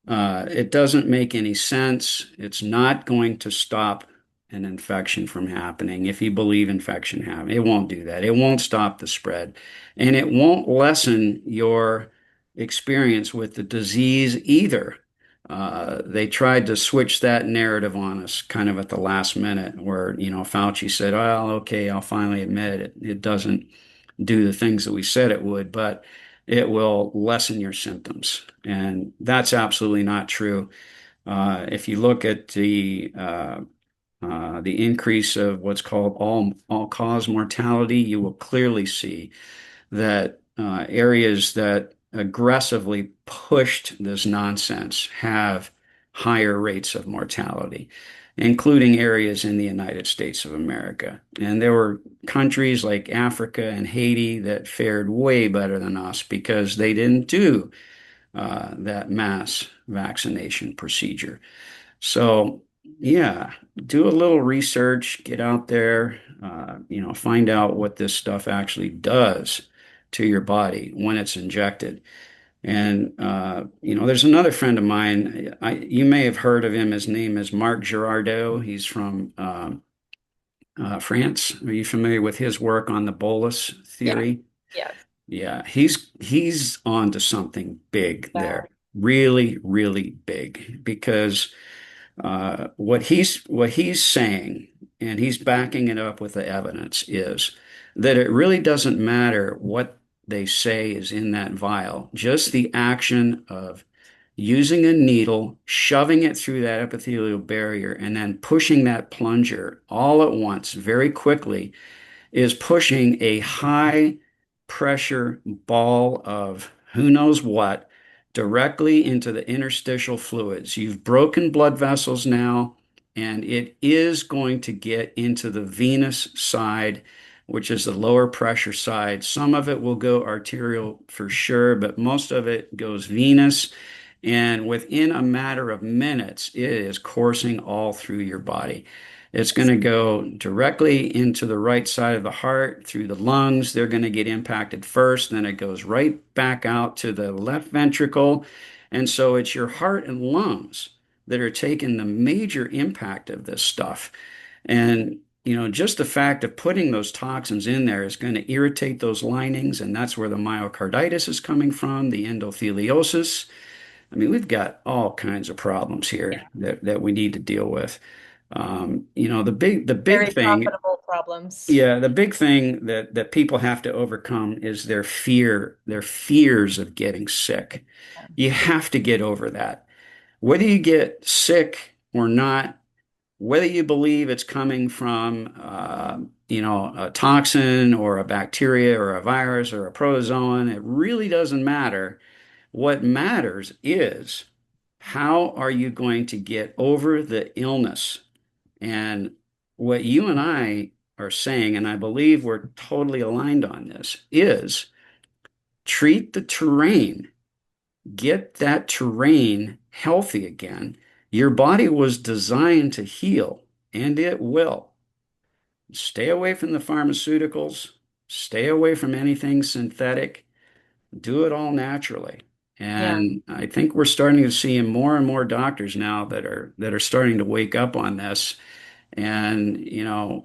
it doesn't make any sense. It's not going to stop an infection from happening. If you believe infection happen, it won't do that. It won't stop the spread, and it won't lessen your experience with the disease either. They tried to switch that narrative on us kind of at the last minute, where Fauci said, "Well, okay, I'll finally admit it. It doesn't do the things that we said it would, but it will lessen your symptoms." And that's absolutely not true. If you look at the increase of what's called all cause mortality, you will clearly see that areas that aggressively pushed this nonsense have higher rates of mortality, including areas in the United States of America. And there were countries like Africa and Haiti that fared way better than us because they didn't do that mass vaccination procedure. So, yeah, do a little research, get out there, find out what this stuff actually does to your body when it's injected. And, there's another friend of mine. You may have heard of him. His name is Marc Girardot. He's from France. Are you familiar with his work on the bolus yeah, theory? yeah, Yeah, he's on to something big yeah, there. Really, really big because what he's saying, and he's backing it up with the evidence, is that it really doesn't matter what they say is in that vial, just the action of using a needle, shoving it through that epithelial barrier, and then pushing that plunger all at once, very quickly, is pushing a high pressure ball of who knows what directly into the interstitial fluids. You've broken blood vessels now, and it is going to get into the venous side which is the lower pressure side. Some of it will go arterial for sure, but most of it goes venous. And within a matter of minutes, it is coursing all through your body. It's going to go directly into the right side of the heart, through the lungs. They're going to get impacted first, then it goes right back out to the left ventricle. And so it's your heart and lungs that are taking the major impact of this stuff. And just the fact of putting those toxins in there is going to irritate those linings, and that's where the myocarditis is coming from, the endotheliosis. I mean, we've got all kinds of problems here that we need to deal with. The big Very thing, profitable problems. yeah, the big thing that people have to overcome is their fears of getting sick. You have to get over that. Whether you get sick or not, whether you believe it's coming from, a toxin or a bacteria or a virus or a protozoan, it really doesn't matter. What matters is how are you going to get over the illness? And what you and I are saying, and I believe we're totally aligned on this, is treat the terrain, get that terrain healthy again. Your body was designed to heal, and it will. Stay away from the pharmaceuticals, stay away from anything synthetic, do it all naturally. Yeah. And I think we're starting to see more and more doctors now that are starting to wake up on this. And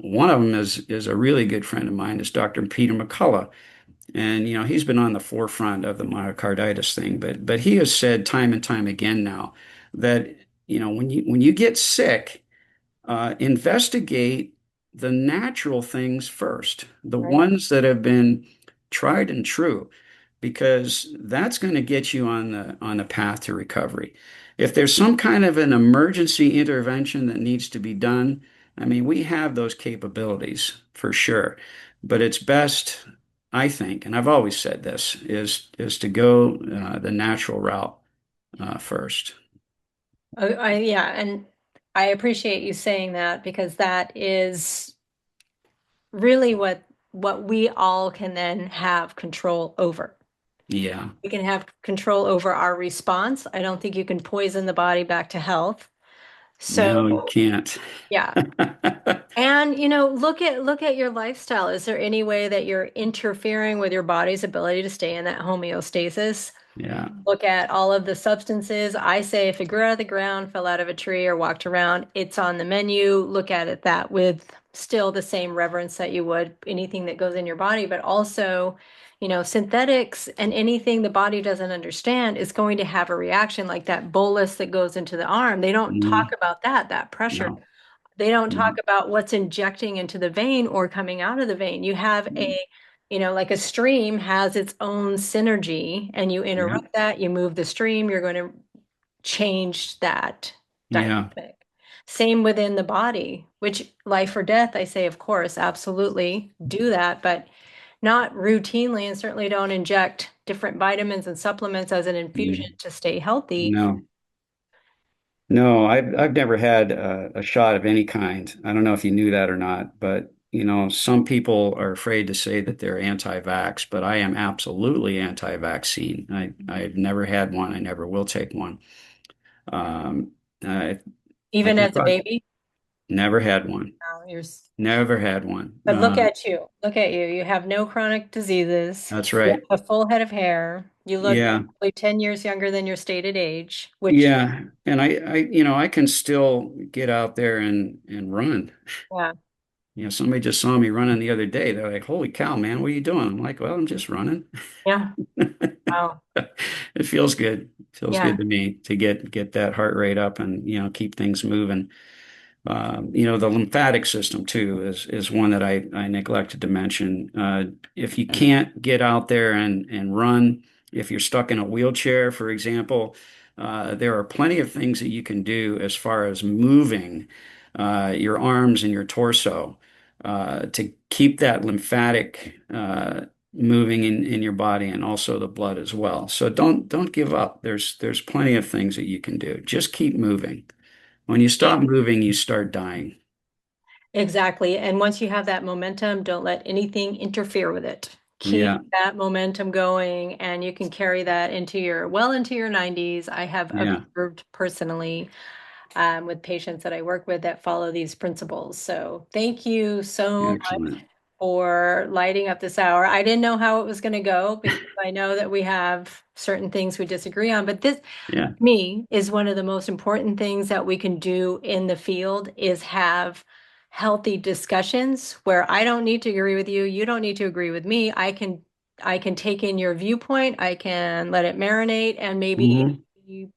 one of them is a really good friend of mine, is Dr. Peter McCullough. And he's been on the forefront of the myocarditis thing, but he has said time and time again now that when you get sick, investigate the natural things first, the Right. ones that have been tried and true, because that's going to get you on the path to recovery. If there's some kind of an emergency intervention that needs to be done, I mean, we have those capabilities for sure, but it's best, I think, and I've always said this, is to go the natural route first. Yeah, and I appreciate you saying that because that is really what we all can then have control over. Yeah. We can have control over our response. I don't think you can poison the body back to health. So, No, you can't. yeah. And look at your lifestyle. Is there any way that you're interfering with your body's ability to stay in that homeostasis? Yeah. Look at all of the substances. I say if it grew out of the ground, fell out of a tree, or walked around, it's on the menu. Look at it that with still the same reverence that you would anything that goes in your body, but also, synthetics and anything the body doesn't understand is going to have a reaction like that bolus that goes into the arm. They don't talk Mhm. about that pressure. No. They don't talk Mhm. about what's injecting into the vein or coming out of the vein. You have like a stream has its own synergy, and you Yeah. interrupt that, you move the stream, you're going to change that Yeah. dynamic. Same within the body, which life or death, I say, of course, absolutely do that, but not routinely, and certainly don't inject different vitamins and supplements as an infusion Mm. to stay healthy. No. No, I've never had a shot of any kind. I don't know if you knew that or not, but some people are afraid to say that they're anti-vax, but I am absolutely anti-vaccine. I've never had one. I never will take one. Um, I I Even could as a probably baby. never had one. You're Never had one. But look at you. Look at you. You have no chronic diseases. That's You right. have a full head of hair. You look Yeah. probably 10 years younger than your stated age, which, Yeah. And I can still get out there and run. yeah, Somebody just saw me running the other day. They're like, "Holy cow, man, what are you doing?" I'm like, "Well, I'm just running." yeah, wow, It feels good. Feels yeah. good to me to get that heart rate up and keep things moving. The lymphatic system too is one that I neglected to mention. If you can't get out there and run, if you're stuck in a wheelchair, for example, there are plenty of things that you can do as far as moving your arms and your torso to keep that lymphatic moving in your body and also the blood as well. So don't give up. There's plenty of things that you can do. Just keep moving. When you stop moving, you start dying. Exactly. And once you have that momentum, don't let anything interfere with it. Keep Yeah, that momentum going, and you can carry that into your 90s. I have yeah, observed personally with patients that I work with that follow these principles. So thank you so much excellent. for lighting up this hour. I didn't know how it was going to go because I know that we have certain things we disagree on, but this Yeah. me is one of the most important things that we can do in the field is have healthy discussions where I don't need to agree with you, you don't need to agree with me. I can take in your viewpoint, I can let it marinate, and maybe Hmm. you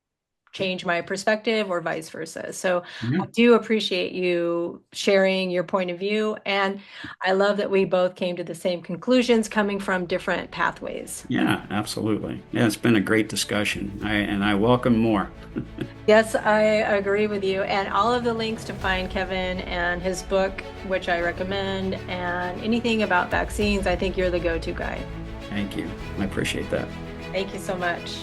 change my perspective or vice versa. So I Yeah. do appreciate you sharing your point of view, and I love that we both came to the same conclusions coming from different pathways. Yeah, absolutely. Yeah, it's been a great discussion. I welcome more. Yes, I agree with you. And all of the links to find Kevin and his book, which I recommend, and anything about vaccines, I think you're the go-to guy. Thank you. I appreciate that. Thank you so much.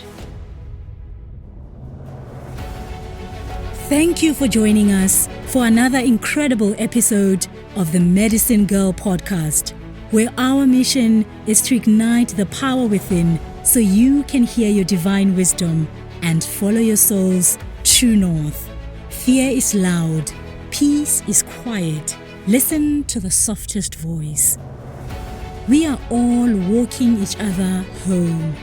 Thank you for joining us for another incredible episode of the Medicine Girl podcast, where our mission is to ignite the power within so you can hear your divine wisdom and follow your soul's true north. Fear is loud, peace is quiet. Listen to the softest voice. We are all walking each other home.